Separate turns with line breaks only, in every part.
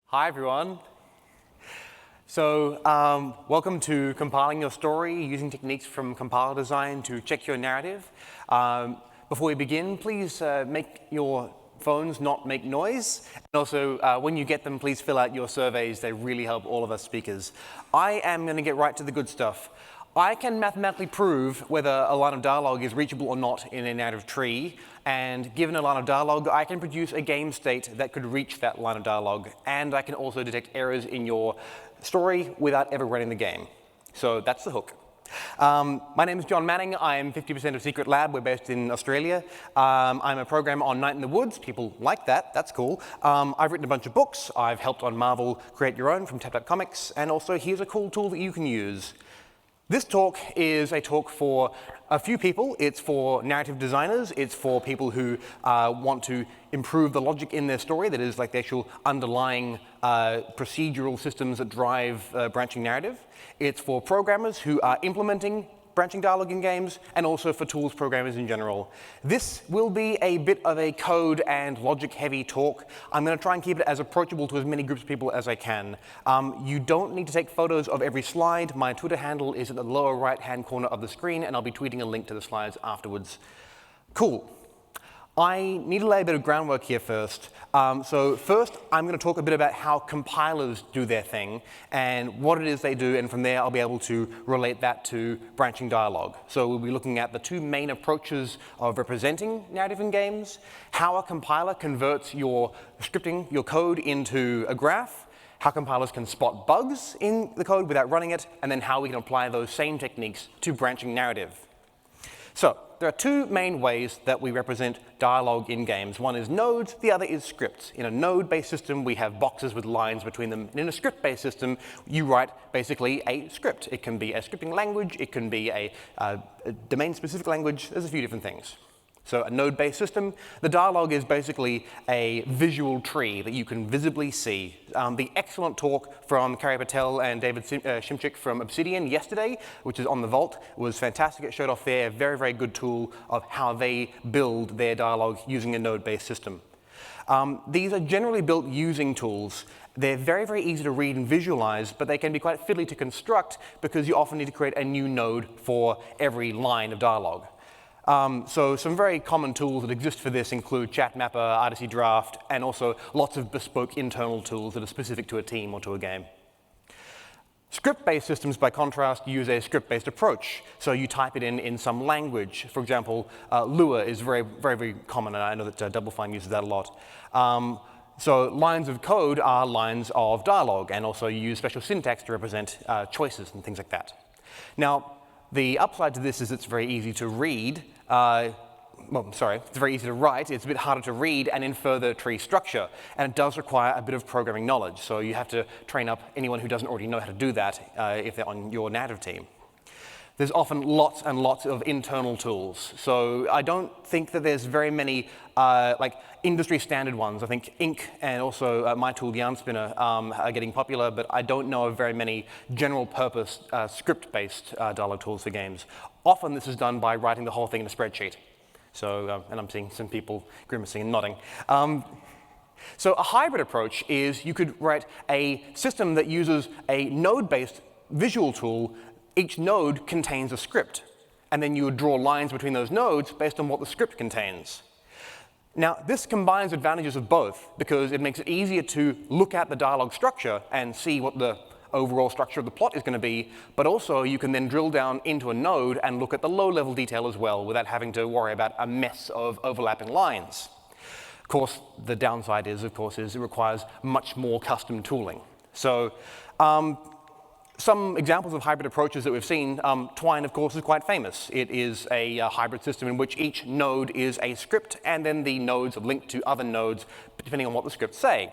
Hi, everyone. Welcome to Compiling Your Story using techniques from compiler design to check your narrative. Before we begin, please make your phones not make noise. And also, when you get them, please fill out your surveys. They really help all of us speakers. I am going to get right to the good stuff. I can mathematically prove whether a line of dialogue is reachable or not in a narrative tree. And given a line of dialogue, I can produce a game state that could reach that line of dialogue. And I can also detect errors in your story without ever running the game. So that's the hook. My name is John Manning. I am 50% of Secret Lab. We're based in Australia. I'm a programmer on Night in the Woods. People like that. That's cool. I've written a bunch of books. I've helped on Marvel Create Your Own from Tap.Comics. And also, here's a cool tool that you can use. This talk is a talk for a few people. It's for narrative designers. It's for people who want to improve the logic in their story, that is, like the actual underlying procedural systems that drive branching narrative. It's for programmers who are implementing branching dialogue in games, and also for tools programmers in general. This will be a bit of a code and logic-heavy talk. I'm going to try and keep it as approachable to as many groups of people as I can. You don't need to take photos of every slide. My Twitter handle is at the lower right-hand corner of the screen, and I'll be tweeting a link to the slides afterwards. Cool. I need to lay a bit of groundwork here first. So first, I'm going to talk a bit about how compilers do their thing and what it is they do, and from there I'll be able to relate that to branching dialogue. So we'll be looking at the two main approaches of representing narrative in games, how a compiler converts your scripting, your code into a graph, how compilers can spot bugs in the code without running it, and then how we can apply those same techniques to branching narrative. So there are two main ways that we represent dialogue in games. One is nodes, the other is scripts. In a node-based system, we have boxes with lines between them. And in a script-based system, you write basically a script. It can be a scripting language. It can be a domain-specific language. There's a few different things. So a node-based system, the dialogue is basically a visual tree that you can visibly see. The excellent talk from Carrie Patel and David Shimczyk from Obsidian yesterday, which is on the Vault, was fantastic. It showed off their very, very good tool of how they build their dialogue using a node-based system. These are generally built using tools. They're very, very easy to read and visualize, but they can be quite fiddly to construct because you often need to create a new node for every line of dialogue. So some very common tools that exist for this include ChatMapper, RDC Draft, and also lots of bespoke internal tools that are specific to a team or to a game. Script-based systems, by contrast, use a script-based approach. So you type it in some language. For example, Lua is very, very, very common, and I know that Double Fine uses that a lot. So lines of code are lines of dialogue, and also you use special syntax to represent choices and things like that. Now, the upside to this is it's very easy to read. It's very easy to write. It's a bit harder to read and infer the tree structure. And it does require a bit of programming knowledge. So you have to train up anyone who doesn't already know how to do that if they're on your narrative team. There's often lots and lots of internal tools. So I don't think that there's very many industry standard ones. I think Ink and also my tool, Yarn Spinner, are getting popular, but I don't know of very many general purpose script-based dialogue tools for games. Often this is done by writing the whole thing in a spreadsheet. So, and I'm seeing some people grimacing and nodding. So a hybrid approach is you could write a system that uses a node-based visual tool. Each node contains a script, and then you would draw lines between those nodes based on what the script contains. Now, this combines advantages of both, because it makes it easier to look at the dialogue structure and see what the overall structure of the plot is going to be, but also you can then drill down into a node and look at the low-level detail as well without having to worry about a mess of overlapping lines. Of course, the downside is, it requires much more custom tooling. So, some examples of hybrid approaches that we've seen, Twine, of course, is quite famous. It is a hybrid system in which each node is a script, and then the nodes are linked to other nodes, depending on what the scripts say.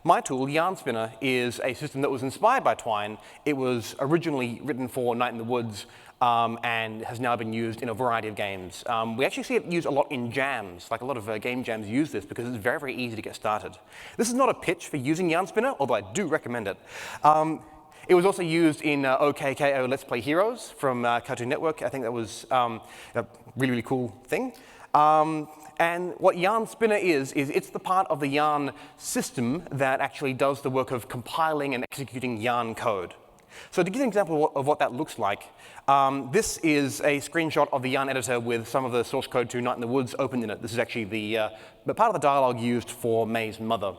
My tool, Yarn Spinner, is a system that was inspired by Twine. It was originally written for Night in the Woods and has now been used in a variety of games. We actually see it used a lot in jams. Like a lot of game jams use this because it's very, very easy to get started. This is not a pitch for using Yarn Spinner, although I do recommend it. It was also used in OKKO Let's Play Heroes from Cartoon Network. I think that was a really, really cool thing. And what Yarn Spinner is it's the part of the Yarn system that actually does the work of compiling and executing Yarn code. So to give you an example of what that looks like, this is a screenshot of the Yarn editor with some of the source code to Night in the Woods open in it. This is actually the part of the dialogue used for May's mother.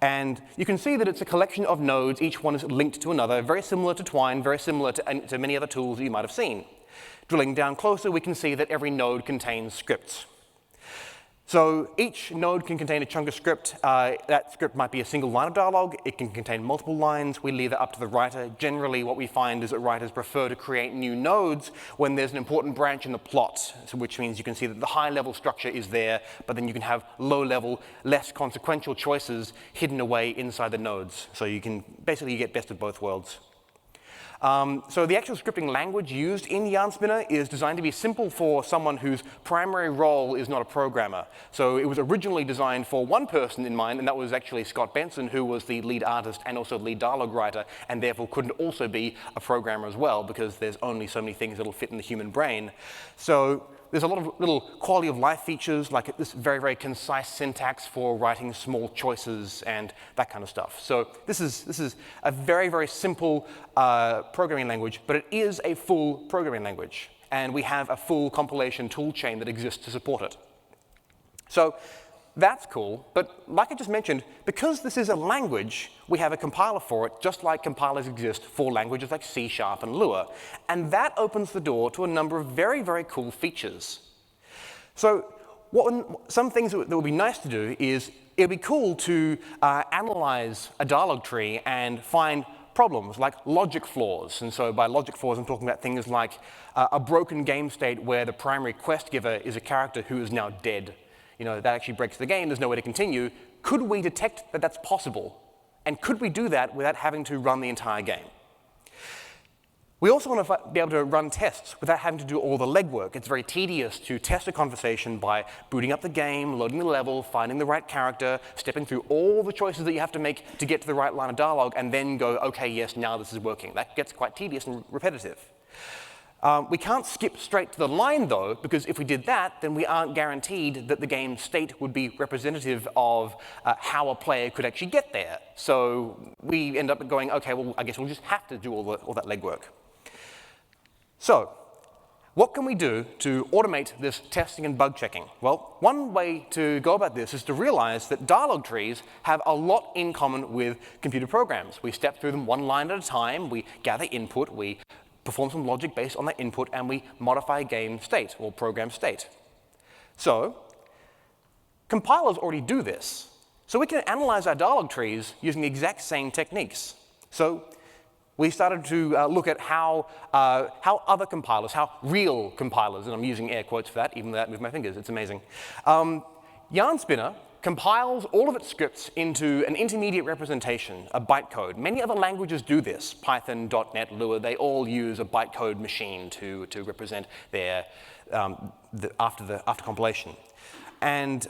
And you can see that it's a collection of nodes. Each one is linked to another, very similar to Twine, very similar to many other tools you might have seen. Drilling down closer, we can see that every node contains scripts. So each node can contain a chunk of script. That script might be a single line of dialogue. It can contain multiple lines. We leave that up to the writer. Generally, what we find is that writers prefer to create new nodes when there's an important branch in the plot, so which means you can see that the high-level structure is there, but then you can have low-level, less consequential choices hidden away inside the nodes. So you can basically get best of both worlds. So the actual scripting language used in Yarn Spinner is designed to be simple for someone whose primary role is not a programmer. So it was originally designed for one person in mind, and that was actually Scott Benson, who was the lead artist and also lead dialogue writer, and therefore couldn't also be a programmer as well, because there's only so many things that'll fit in the human brain. So there's a lot of little quality of life features, like this very, very concise syntax for writing small choices and that kind of stuff. So this is a very, very simple programming language, but it is a full programming language. And we have a full compilation toolchain that exists to support it. So that's cool, but like I just mentioned, because this is a language, we have a compiler for it, just like compilers exist for languages like C# and Lua. And that opens the door to a number of very, very cool features. So some things that would be nice to do is, it would be cool to analyze a dialogue tree and find problems like logic flaws. And so by logic flaws, I'm talking about things like a broken game state where the primary quest giver is a character who is now dead. You know, that actually breaks the game, there's no way to continue. Could we detect that that's possible? And could we do that without having to run the entire game? We also want to be able to run tests without having to do all the legwork. It's very tedious to test a conversation by booting up the game, loading the level, finding the right character, stepping through all the choices that you have to make to get to the right line of dialogue, and then go, okay, yes, now this is working. That gets quite tedious and repetitive. We can't skip straight to the line, though, because if we did that, then we aren't guaranteed that the game state would be representative of how a player could actually get there. So we end up going, okay, well, I guess we'll just have to do all that legwork. So what can we do to automate this testing and bug checking? Well, one way to go about this is to realize that dialogue trees have a lot in common with computer programs. We step through them one line at a time, we gather input, we perform some logic based on that input, and we modify game state or program state. So compilers already do this. So we can analyze our dialogue trees using the exact same techniques. So we started to look at how other compilers, how real compilers, and I'm using air quotes for that, even though I move my fingers, it's amazing. Yarn Spinner compiles all of its scripts into an intermediate representation, a bytecode. Many other languages do this. Python, .NET, Lua, they all use a bytecode machine to represent their after compilation. And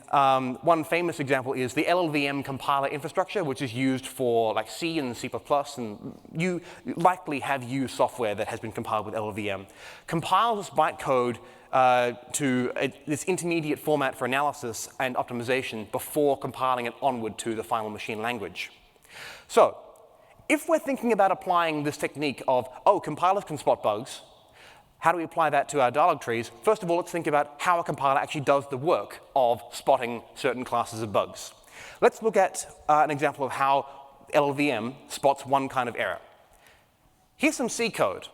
one famous example is the LLVM compiler infrastructure, which is used for like C and C++, and you likely have used software that has been compiled with LLVM. Compiles this bytecode to this intermediate format for analysis and optimization before compiling it onward to the final machine language. So if we're thinking about applying this technique of, oh, compilers can spot bugs, how do we apply that to our dialogue trees? First of all, let's think about how a compiler actually does the work of spotting certain classes of bugs. Let's look at an example of how LLVM spots one kind of error. Here's some C code.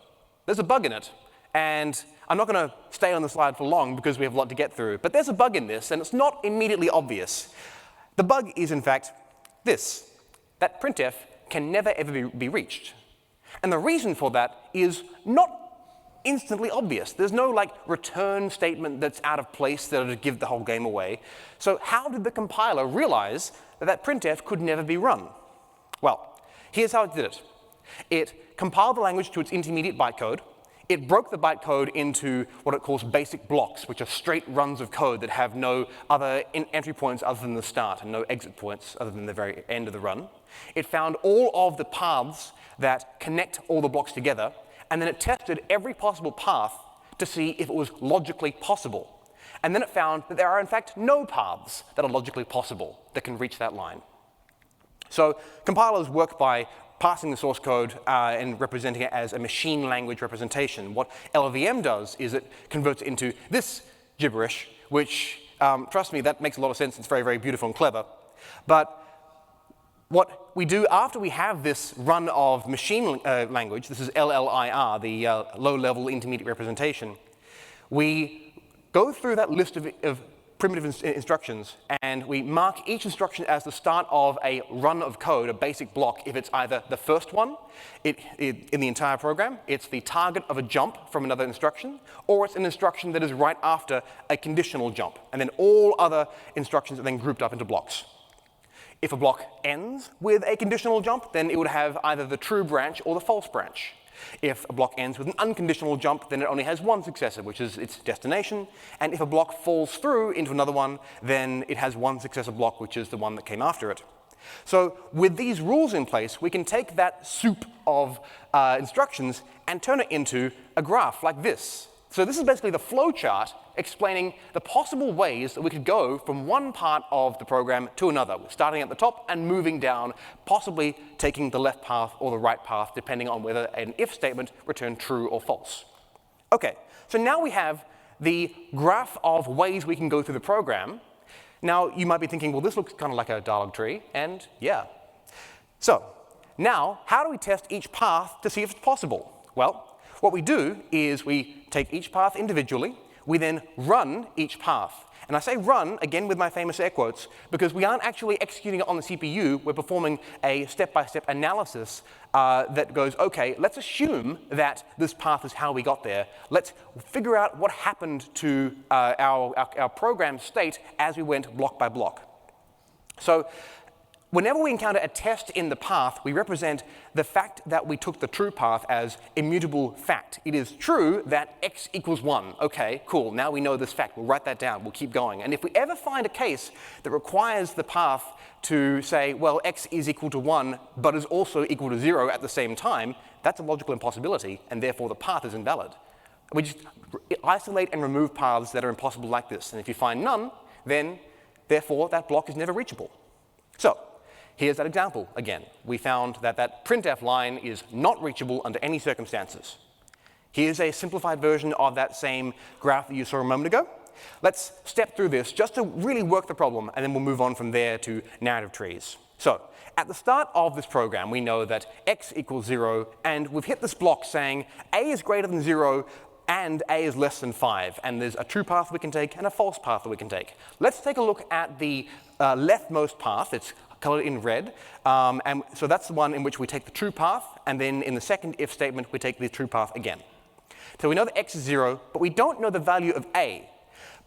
There's a bug in it, and I'm not going to stay on the slide for long because we have a lot to get through, but there's a bug in this, and it's not immediately obvious. The bug is, in fact, this, that printf can never ever be reached. And the reason for that is not instantly obvious. There's no like return statement that's out of place that would give the whole game away. So how did the compiler realize that printf could never be run? Well, here's how it did it. It compiled the language to its intermediate bytecode. It broke the bytecode into what it calls basic blocks, which are straight runs of code that have no other entry points other than the start and no exit points other than the very end of the run. It found all of the paths that connect all the blocks together, and then it tested every possible path to see if it was logically possible. And then it found that there are, in fact, no paths that are logically possible that can reach that line. So compilers work by parsing the source code and representing it as a machine language representation. What LLVM does is it converts it into this gibberish, which, trust me, that makes a lot of sense. It's very, very beautiful and clever. But what we do after we have this run of machine language, this is LLIR, the low-level intermediate representation, we go through that list of primitive instructions, and we mark each instruction as the start of a run of code, a basic block, if it's either the first one in the entire program, it's the target of a jump from another instruction, or it's an instruction that is right after a conditional jump. And then all other instructions are then grouped up into blocks. If a block ends with a conditional jump, then it would have either the true branch or the false branch. If a block ends with an unconditional jump, then it only has one successor, which is its destination. And if a block falls through into another one, then it has one successor block, which is the one that came after it. So with these rules in place, we can take that soup of instructions and turn it into a graph like this. So this is basically the flow chart explaining the possible ways that we could go from one part of the program to another, starting at the top and moving down, possibly taking the left path or the right path, depending on whether an if statement returned true or false. Okay, so now we have the graph of ways we can go through the program. Now, you might be thinking, well, this looks kind of like a dialog tree, and yeah. So now, how do we test each path to see if it's possible? Well, what we do is we take each path individually, we then run each path. And I say run, again with my famous air quotes, because we aren't actually executing it on the CPU, we're performing a step-by-step analysis that goes, okay, let's assume that this path is how we got there. Let's figure out what happened to our program state as we went block by block. So whenever we encounter a test in the path, we represent the fact that we took the true path as immutable fact. It is true that x equals 1. OK, cool. Now we know this fact. We'll write that down. We'll keep going. And if we ever find a case that requires the path to say, well, x is equal to 1, but is also equal to 0 at the same time, that's a logical impossibility, and therefore the path is invalid. We just isolate and remove paths that are impossible like this. And if you find none, then therefore that block is never reachable. So here's that example again. We found that that printf line is not reachable under any circumstances. Here's a simplified version of that same graph that you saw a moment ago. Let's step through this just to really work the problem, and then we'll move on from there to narrative trees. So at the start of this program, we know that x equals 0, and we've hit this block saying a is greater than 0 and a is less than 5. And there's a true path we can take and a false path that we can take. Let's take a look at the leftmost path. It's colored in red. And so that's the one in which we take the true path, and then in the second if statement, we take the true path again. So we know that x is 0, but we don't know the value of a.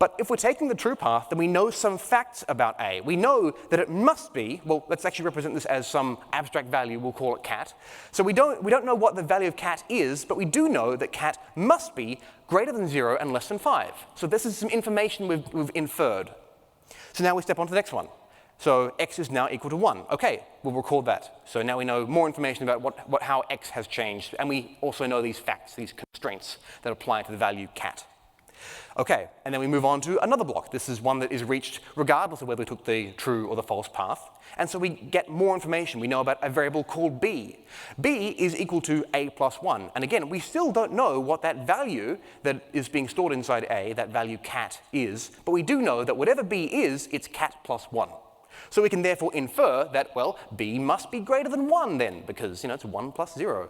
But if we're taking the true path, then we know some facts about a. We know that it must be, well, let's actually represent this as some abstract value. We'll call it cat. So we don't know what the value of cat is, but we do know that cat must be greater than 0 and less than 5. So this is some information we've inferred. So now we step on to the next one. So x is now equal to 1. OK, we'll record that. So now we know more information about how x has changed. And we also know these facts, these constraints that apply to the value cat. OK, and then we move on to another block. This is one that is reached regardless of whether we took the true or the false path. And so we get more information. We know about a variable called b. b is equal to a plus 1. And again, we still don't know what that value that is being stored inside a, that value cat, is. But we do know that whatever b is, it's cat plus 1. So we can therefore infer that, well, b must be greater than 1 then, because it's 1 plus 0.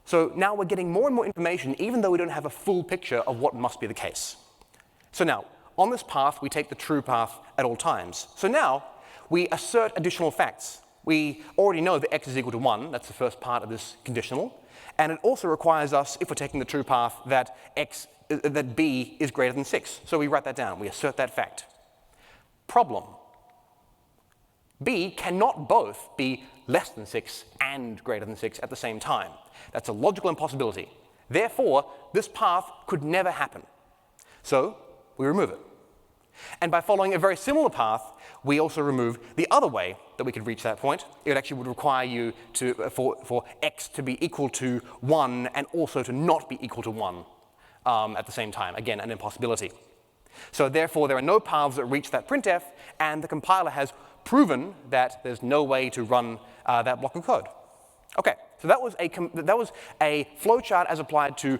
So now we're getting more and more information, even though we don't have a full picture of what must be the case. So now, on this path, we take the true path at all times. So now, we assert additional facts. We already know that x is equal to 1. That's the first part of this conditional. And it also requires us, if we're taking the true path, that b is greater than 6. So we write that down. We assert that fact. Problem. b cannot both be less than 6 and greater than 6 at the same time. That's a logical impossibility. Therefore, this path could never happen. So we remove it. And by following a very similar path, we also remove the other way that we could reach that point. It actually would require you for x to be equal to 1 and also to not be equal to 1 at the same time. Again, an impossibility. So therefore, there are no paths that reach that printf, and the compiler has proven that there's no way to run that block of code. Okay, so that was a flowchart as applied to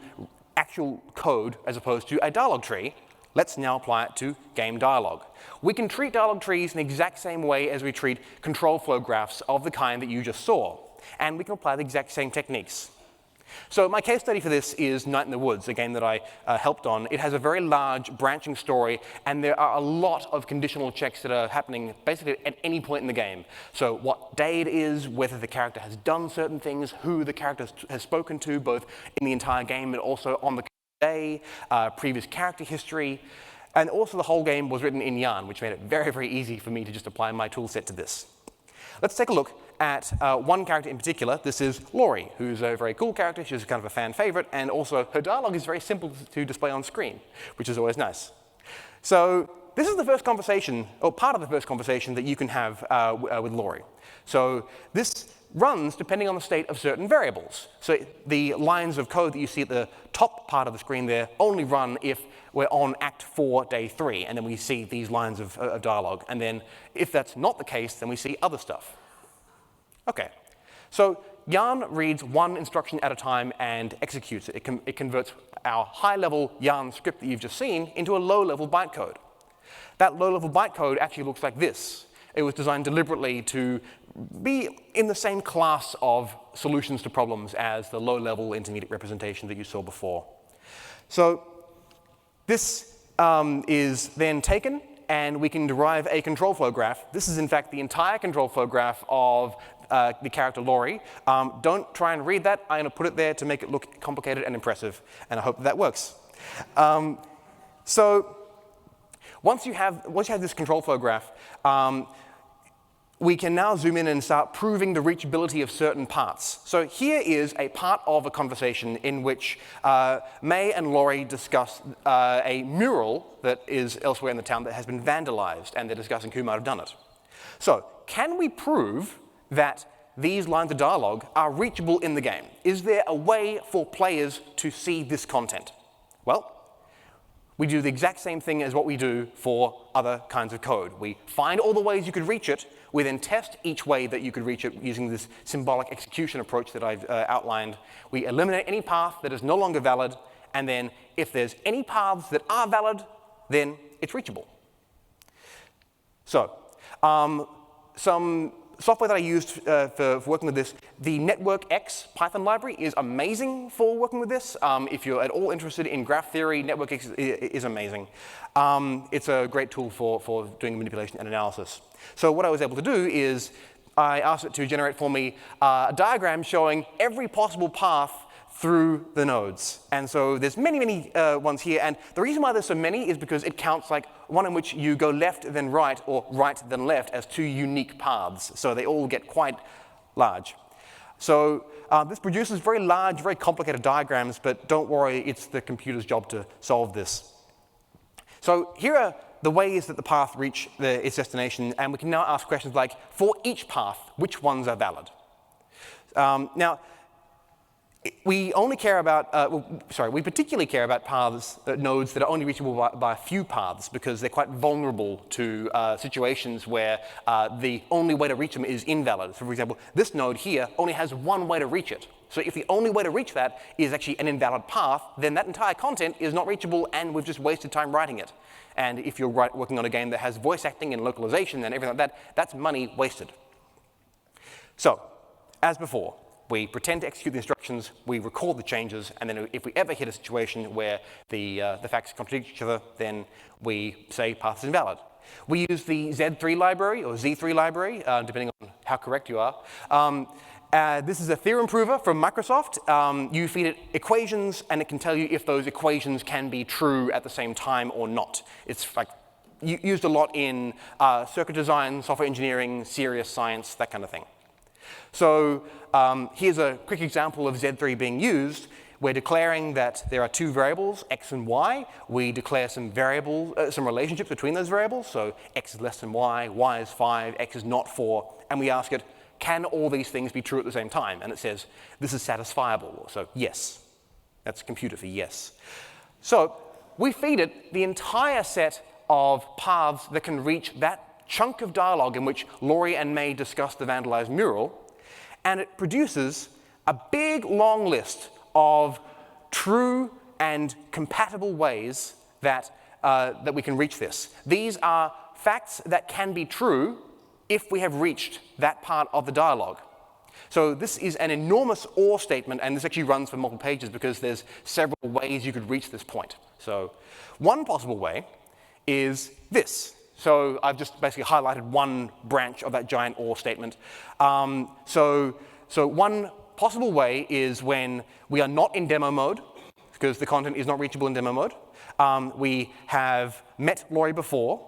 actual code as opposed to a dialog tree. Let's now apply it to game dialog. We can treat dialog trees in the exact same way as we treat control flow graphs of the kind that you just saw. And we can apply the exact same techniques. So my case study for this is Night in the Woods, a game that I helped on. It has a very large branching story, and there are a lot of conditional checks that are happening basically at any point in the game. So what day it is, whether the character has done certain things, who the character has spoken to, both in the entire game and also on the day, previous character history. And also the whole game was written in Yarn, which made it very, very easy for me to just apply my toolset to this. Let's take a look at one character in particular. This is Laurie, who's a very cool character. She's kind of a fan favorite, and also her dialogue is very simple to display on screen, which is always nice. So this is the first conversation, or part of the first conversation that you can have with Laurie. So this runs depending on the state of certain variables. So the lines of code that you see at the top part of the screen there only run if we're on Act 4, Day 3, and then we see these lines of dialogue. And then if that's not the case, then we see other stuff. Okay, so Yarn reads one instruction at a time and executes it. It converts our high-level Yarn script that you've just seen into a low-level bytecode. That low-level bytecode actually looks like this. It was designed deliberately to be in the same class of solutions to problems as the low-level intermediate representation that you saw before. So this is then taken, and we can derive a control flow graph. This is, in fact, the entire control flow graph of the character Laurie. Don't try and read that. I'm going to put it there to make it look complicated and impressive, and I hope that works. So once you have this control flow graph, we can now zoom in and start proving the reachability of certain parts. So here is a part of a conversation in which May and Laurie discuss a mural that is elsewhere in the town that has been vandalized, and they're discussing who might have done it. So can we prove that these lines of dialogue are reachable in the game? Is there a way for players to see this content? Well, we do the exact same thing as what we do for other kinds of code. We find all the ways you could reach it. We then test each way that you could reach it using this symbolic execution approach that I've outlined. We eliminate any path that is no longer valid, and then if there's any paths that are valid, then it's reachable. So some software that I used for working with this, the NetworkX Python library is amazing for working with this. If you're at all interested in graph theory, NetworkX is amazing. It's a great tool for doing manipulation and analysis. So what I was able to do is I asked it to generate for me a diagram showing every possible path through the nodes. And so there's many, many ones here. And the reason why there's so many is because it counts like one in which you go left then right, or right then left, as two unique paths. So they all get quite large. So this produces very large, very complicated diagrams, but don't worry, it's the computer's job to solve this. So here are the ways that the path reach its destination, and we can now ask questions like, for each path, which ones are valid? Now, we only care about, we particularly care about paths, nodes that are only reachable by a few paths, because they're quite vulnerable to situations where the only way to reach them is invalid. So for example, this node here only has one way to reach it. So if the only way to reach that is actually an invalid path, then that entire content is not reachable, and we've just wasted time writing it. And if you're working on a game that has voice acting and localization and everything like that, that's money wasted. So, as before, we pretend to execute the instructions, we record the changes, and then if we ever hit a situation where the facts contradict each other, then we say path is invalid. We use the Z3 library, or Z3 library, depending on how correct you are. This is a theorem prover from Microsoft. You feed it equations, and it can tell you if those equations can be true at the same time or not. It's like used a lot in circuit design, software engineering, serious science, that kind of thing. So here's a quick example of Z3 being used. We're declaring that there are two variables, x and y. We declare some relationships between those variables. So x is less than y is 5, x is not 4. And we ask it, can all these things be true at the same time? And it says, this is satisfiable. So yes. That's computer for yes. So we feed it the entire set of paths that can reach that chunk of dialogue in which Laurie and May discuss the vandalized mural, and it produces a big, long list of true and compatible ways that we can reach this. These are facts that can be true if we have reached that part of the dialogue. So this is an enormous OR statement, and this actually runs for multiple pages because there's several ways you could reach this point. So one possible way is this. So I've just basically highlighted one branch of that giant OR statement. So one possible way is when we are not in demo mode, because the content is not reachable in demo mode. We have met Laurie before.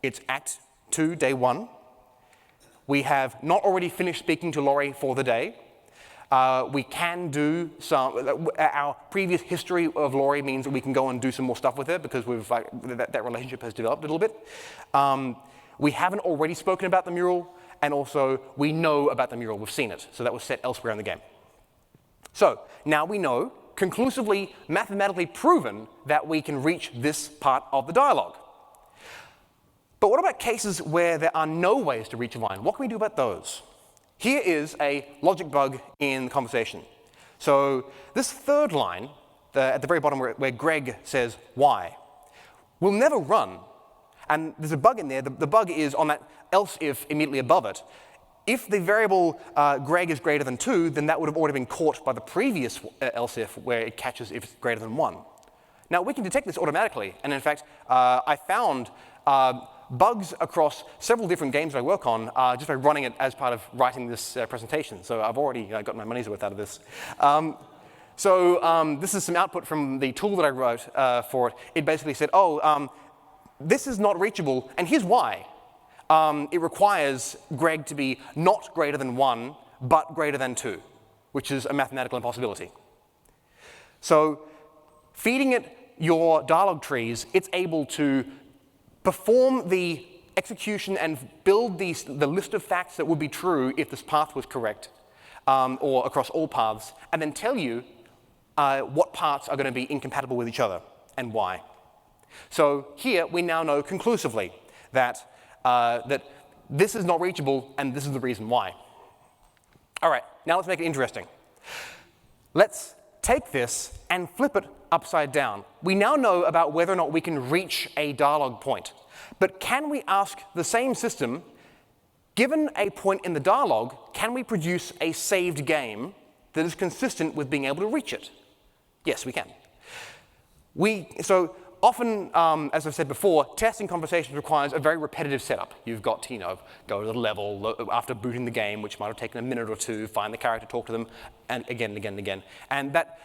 It's Act 2, Day 1. We have not already finished speaking to Laurie for the day. We can do some, our previous history of Laurie means that we can go and do some more stuff with her because that relationship has developed a little bit. We haven't already spoken about the mural, and also we know about the mural, we've seen it, so that was set elsewhere in the game. So now we know, conclusively, mathematically proven, that we can reach this part of the dialogue. But what about cases where there are no ways to reach a line? What can we do about those? Here is a logic bug in the conversation. So this third line, at the very bottom where Greg says, why, will never run. And there's a bug in there. The bug is on that else if immediately above it. If the variable Greg is greater than 2, then that would have already been caught by the previous else if where it catches if it's greater than 1. Now, we can detect this automatically. And in fact, I found bugs across several different games that I work on just by running it as part of writing this presentation. So I've already got my money's worth out of this. This is some output from the tool that I wrote for it. It basically said, this is not reachable, and here's why. It requires Greg to be not greater than 1, but greater than 2, which is a mathematical impossibility. So feeding it your dialogue trees, it's able to perform the execution and build the list of facts that would be true if this path was correct, or across all paths, and then tell you what parts are going to be incompatible with each other and why. So here we now know conclusively that this is not reachable and this is the reason why. All right, now let's make it interesting. Let's take this and flip it upside down. We now know about whether or not we can reach a dialogue point. But can we ask the same system, given a point in the dialogue, can we produce a saved game that is consistent with being able to reach it? Yes, we can. So often, as I've said before, testing conversations requires a very repetitive setup. You've got to, go to the level after booting the game, which might have taken a minute or two, find the character, talk to them, and again and again and again. And that,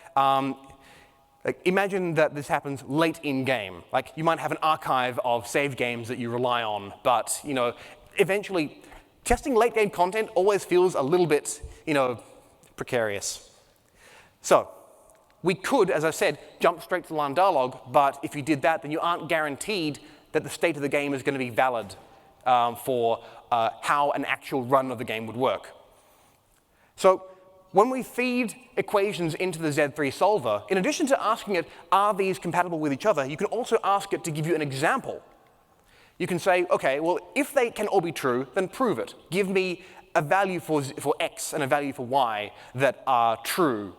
imagine that this happens late in game. Like, you might have an archive of saved games that you rely on, but, eventually, testing late game content always feels a little bit, precarious. So we could, as I said, jump straight to the line dialogue, but if you did that, then you aren't guaranteed that the state of the game is going to be valid for how an actual run of the game would work. So when we feed equations into the Z3 solver, in addition to asking it, are these compatible with each other, you can also ask it to give you an example. You can say, okay, well, if they can all be true, then prove it. Give me a value for x and a value for y that are true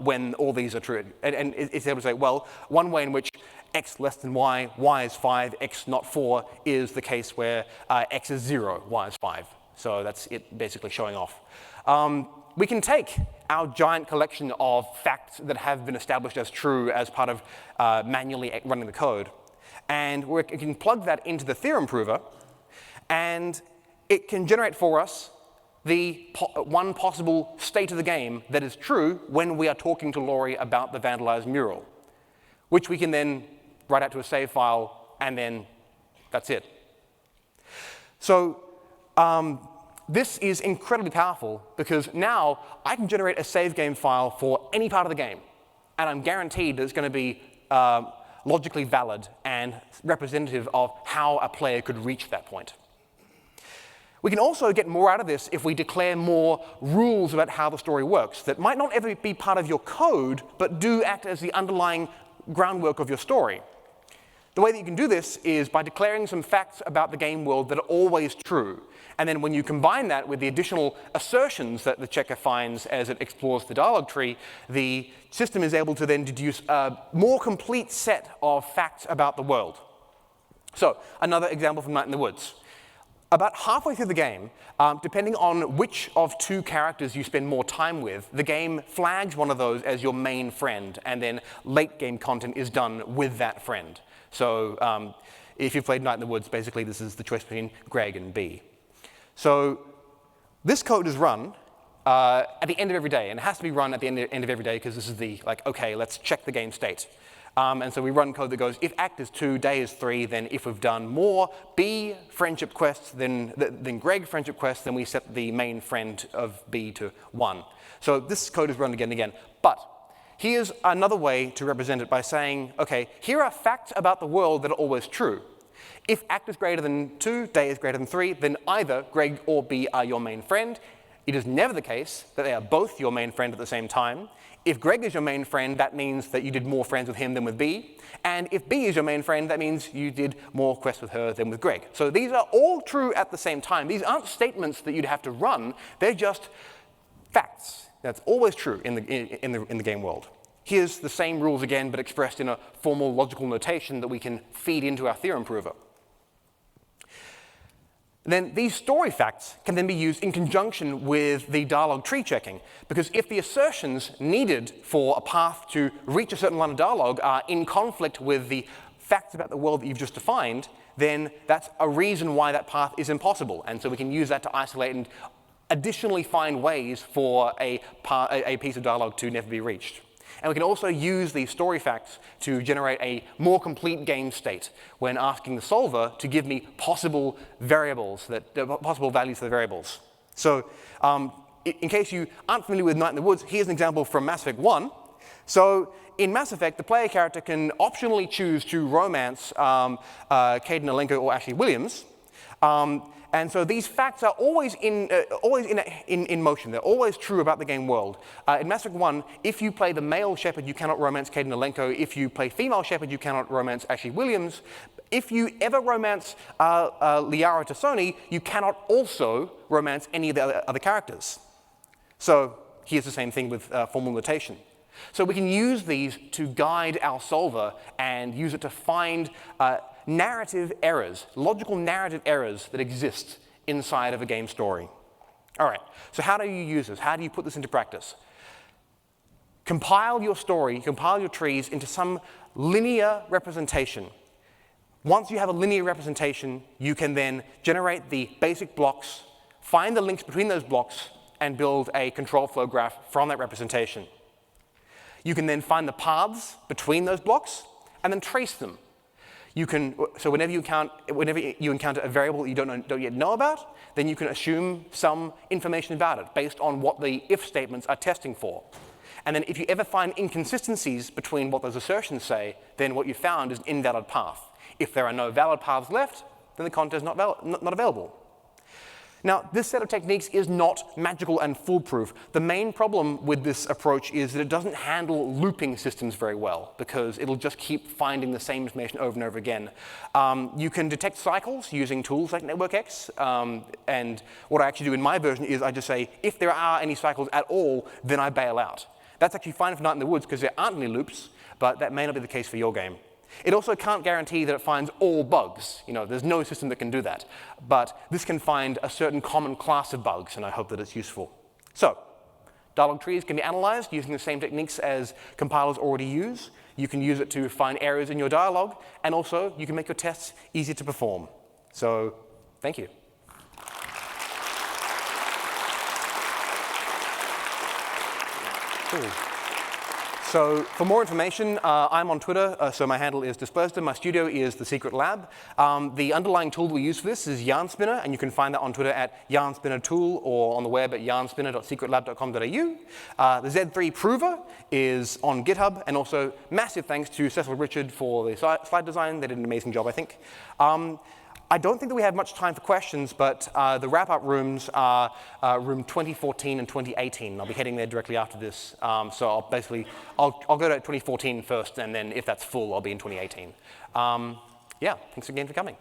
when all these are true. And it's able to say, well, one way in which x less than y, y is 5, x not 4, is the case where x is 0, y is 5. So that's it basically showing off. We can take our giant collection of facts that have been established as true as part of manually running the code, and we can plug that into the theorem prover, and it can generate for us the one possible state of the game that is true when we are talking to Laurie about the vandalized mural, which we can then write out to a save file, and then that's it. So this is incredibly powerful because now I can generate a save game file for any part of the game, and I'm guaranteed that it's going to be logically valid and representative of how a player could reach that point. We can also get more out of this if we declare more rules about how the story works that might not ever be part of your code, but do act as the underlying groundwork of your story. The way that you can do this is by declaring some facts about the game world that are always true. And then when you combine that with the additional assertions that the checker finds as it explores the dialogue tree, the system is able to then deduce a more complete set of facts about the world. So, another example from Night in the Woods. About halfway through the game, depending on which of two characters you spend more time with, the game flags one of those as your main friend, and then late game content is done with that friend. So if you've played Night in the Woods, basically this is the choice between Greg and B. So this code is run at the end of every day, and it has to be run at the end of every day because this is the, like, okay, let's check the game state. And so we run code that goes, if act is 2, day is 3, then if we've done more B friendship quests than Greg friendship quests, then we set the main friend of B to 1. So this code is run again and again. But here's another way to represent it by saying, okay, here are facts about the world that are always true. If act is greater than 2, day is greater than 3, then either Greg or B are your main friend. It is never the case that they are both your main friend at the same time. If Greg is your main friend, that means that you did more friends with him than with B. And if B is your main friend, that means you did more quests with her than with Greg. So these are all true at the same time. These aren't statements that you'd have to run. They're just facts. That's always true in the game world. Here's the same rules again, but expressed in a formal logical notation that we can feed into our theorem prover. Then these story facts can then be used in conjunction with the dialogue tree checking, because if the assertions needed for a path to reach a certain line of dialogue are in conflict with the facts about the world that you've just defined, then that's a reason why that path is impossible. And so we can use that to isolate and additionally find ways for a piece of dialogue to never be reached. And we can also use these story facts to generate a more complete game state when asking the solver to give me possible variables, possible values for the variables. So in case you aren't familiar with Night in the Woods, here's an example from Mass Effect 1. So in Mass Effect, the player character can optionally choose to romance Kaidan Alenko or Ashley Williams. And so these facts are always in motion. They're always true about the game world. In Mass Effect 1, if you play the male Shepard, you cannot romance Kaidan Alenko. If you play female Shepard, you cannot romance Ashley Williams. If you ever romance Liara Tassoni, you cannot also romance any of the other characters. So here's the same thing with formal notation. So we can use these to guide our solver and use it to find narrative errors, logical narrative errors that exist inside of a game story. All right, so how do you use this? How do you put this into practice? Compile your story, compile your trees into some linear representation. Once you have a linear representation, you can then generate the basic blocks, find the links between those blocks, and build a control flow graph from that representation. You can then find the paths between those blocks and then trace them. So whenever you encounter a variable that you don't yet know about, then you can assume some information about it based on what the if statements are testing for. And then if you ever find inconsistencies between what those assertions say, then what you found is an invalid path. If there are no valid paths left, then the content is not available. Now, this set of techniques is not magical and foolproof. The main problem with this approach is that it doesn't handle looping systems very well, because it'll just keep finding the same information over and over again. You can detect cycles using tools like NetworkX, and what I actually do in my version is I just say, if there are any cycles at all, then I bail out. That's actually fine for Night in the Woods, because there aren't any loops, but that may not be the case for your game. It also can't guarantee that it finds all bugs. There's no system that can do that. But this can find a certain common class of bugs, and I hope that it's useful. So, dialogue trees can be analyzed using the same techniques as compilers already use. You can use it to find errors in your dialogue, and also you can make your tests easier to perform. So, thank you. Cool. So for more information, I'm on Twitter, so my handle is Dispersed. My studio is The Secret Lab. The underlying tool we use for this is Yarnspinner, and you can find that on Twitter at YarnspinnerTool or on the web at yarnspinner.secretlab.com.au. The Z3 Prover is on GitHub, and also massive thanks to Cecil Richard for the slide design. They did an amazing job, I think. I don't think that we have much time for questions, but the wrap-up rooms are room 2014 and 2018. I'll be heading there directly after this. So I'll go to 2014 first, and then if that's full, I'll be in 2018. Yeah, thanks again for coming.